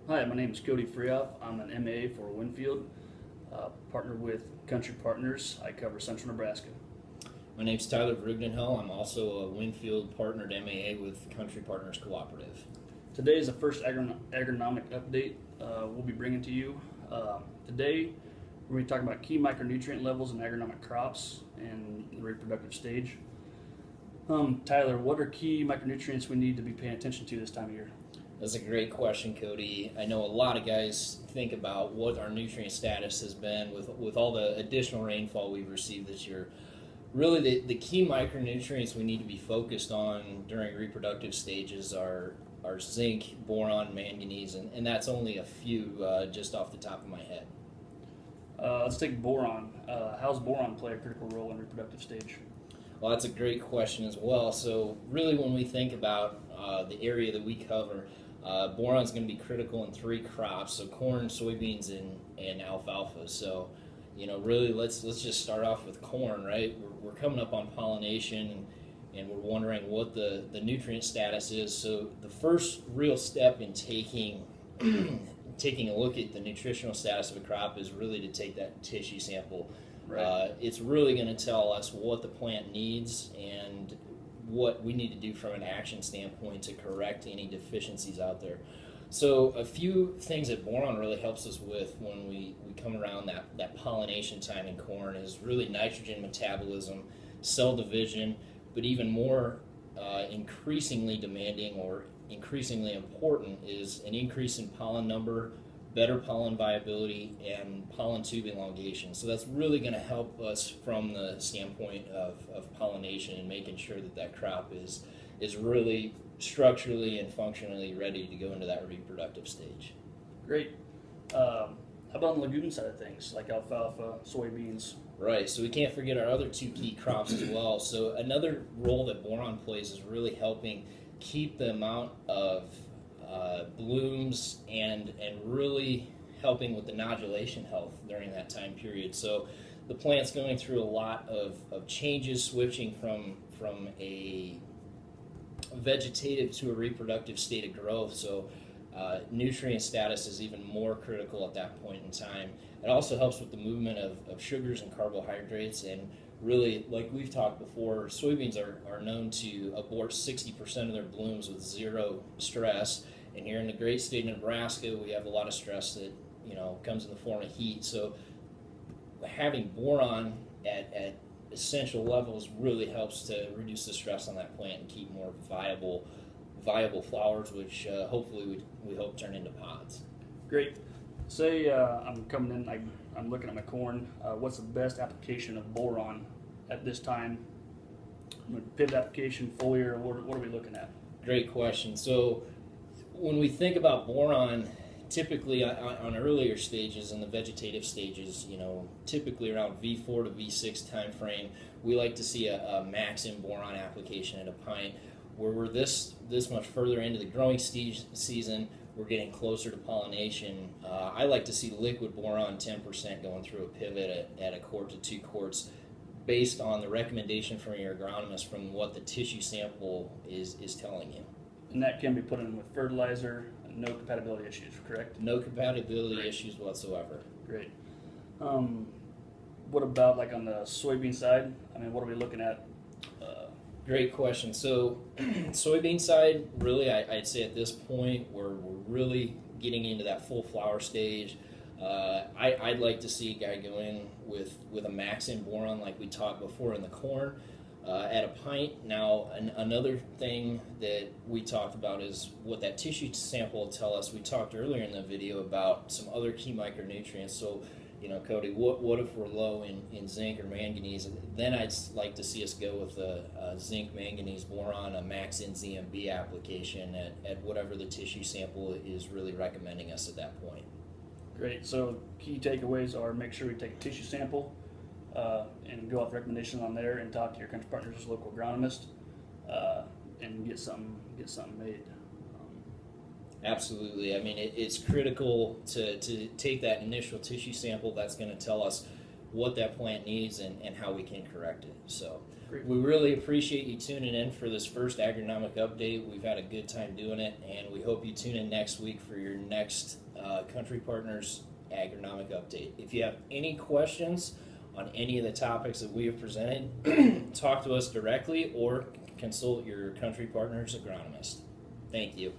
Hi, my name is Cody Freoff. I'm an MA for Winfield, partnered with Country Partners. I cover Central Nebraska. My name's Tyler Brugdenhall. I'm also a Winfield partnered MAA with Country Partners Cooperative. Today is the first agronomic update we'll be bringing to you. Today, we're going to be talking about key micronutrient levels in agronomic crops and the reproductive stage. Tyler, what are key micronutrients we need to be paying attention to this time of year? That's a great question, Cody. I know a lot of guys think about what our nutrient status has been with all the additional rainfall we've received this year. Really, the key micronutrients we need to be focused on during reproductive stages are zinc, boron, manganese, and that's only a few just off the top of my head. Let's take boron. How's boron play a critical role in reproductive stage? Well, that's a great question as well. So, really, when we think about the area that we cover, boron is going to be critical in three crops: so corn, soybeans, and alfalfa. So, really, let's just start off with corn, right? We're coming up on pollination, and we're wondering what the nutrient status is. So, the first real step in taking taking a look at the nutritional status of a crop is really to take that tissue sample. Right. It's really going to tell us what the plant needs and what we need to do from an action standpoint to correct any deficiencies out there. So a few things that boron really helps us with when we come around that pollination time in corn is really nitrogen metabolism, cell division, but even more increasingly demanding or increasingly important is an increase in pollen number, better pollen viability, and pollen tube elongation. So that's really going to help us from the standpoint of pollination and making sure that crop is really structurally and functionally ready to go into that reproductive stage. Great. How about on the legume side of things, like alfalfa, soybeans? Right, so we can't forget our other two key crops as well. So another role that boron plays is really helping keep the amount of blooms and really helping with the nodulation health during that time period. So the plant's going through a lot of changes, switching from a vegetative to a reproductive state of growth. So nutrient status is even more critical at that point in time. It also helps with the movement of sugars and carbohydrates, and really, like we've talked before, soybeans are known to abort 60% of their blooms with zero stress. And here in the great state of Nebraska, we have a lot of stress that comes in the form of heat. So having boron at essential levels really helps to reduce the stress on that plant and keep more viable flowers, which hopefully we hope turn into pods. Great. Say I'm coming in, I'm looking at my corn. What's the best application of boron at this time? Pivot application, foliar, what are we looking at? Great question. So when we think about boron, typically on earlier stages, in the vegetative stages, typically around V4 to V6 time frame, we like to see a max in boron application at a pint. Where we're this much further into the growing season, we're getting closer to pollination. I like to see liquid boron 10% going through a pivot at a quart to 2 quarts, based on the recommendation from your agronomist from what the tissue sample is telling you. And that can be put in with fertilizer, no compatibility issues, correct? No compatibility Great. issues whatsoever. Great. What about like on the soybean side? What are we looking at? Great question. So, soybean side, really, I'd say at this point we're really getting into that full flower stage. I'd like to see a guy go in with a max in boron like we talked before in the corn at a pint. Now, another thing that we talked about is what that tissue sample will tell us. We talked earlier in the video about some other key micronutrients. So, Cody, what if we're low in zinc or manganese? Then I'd like to see us go with a zinc, manganese, boron, a max in ZMB application at whatever the tissue sample is really recommending us at that point. Great. So key takeaways are make sure we take a tissue sample and go off recommendations on there and talk to your country partners, local agronomist, and get something made. Absolutely. It's critical to take that initial tissue sample that's going to tell us what that plant needs and how we can correct it. So great. We really appreciate you tuning in for this first agronomic update. We've had a good time doing it, and we hope you tune in next week for your next Country Partners agronomic update. If you have any questions on any of the topics that we have presented, talk to us directly or consult your Country Partners agronomist. Thank you.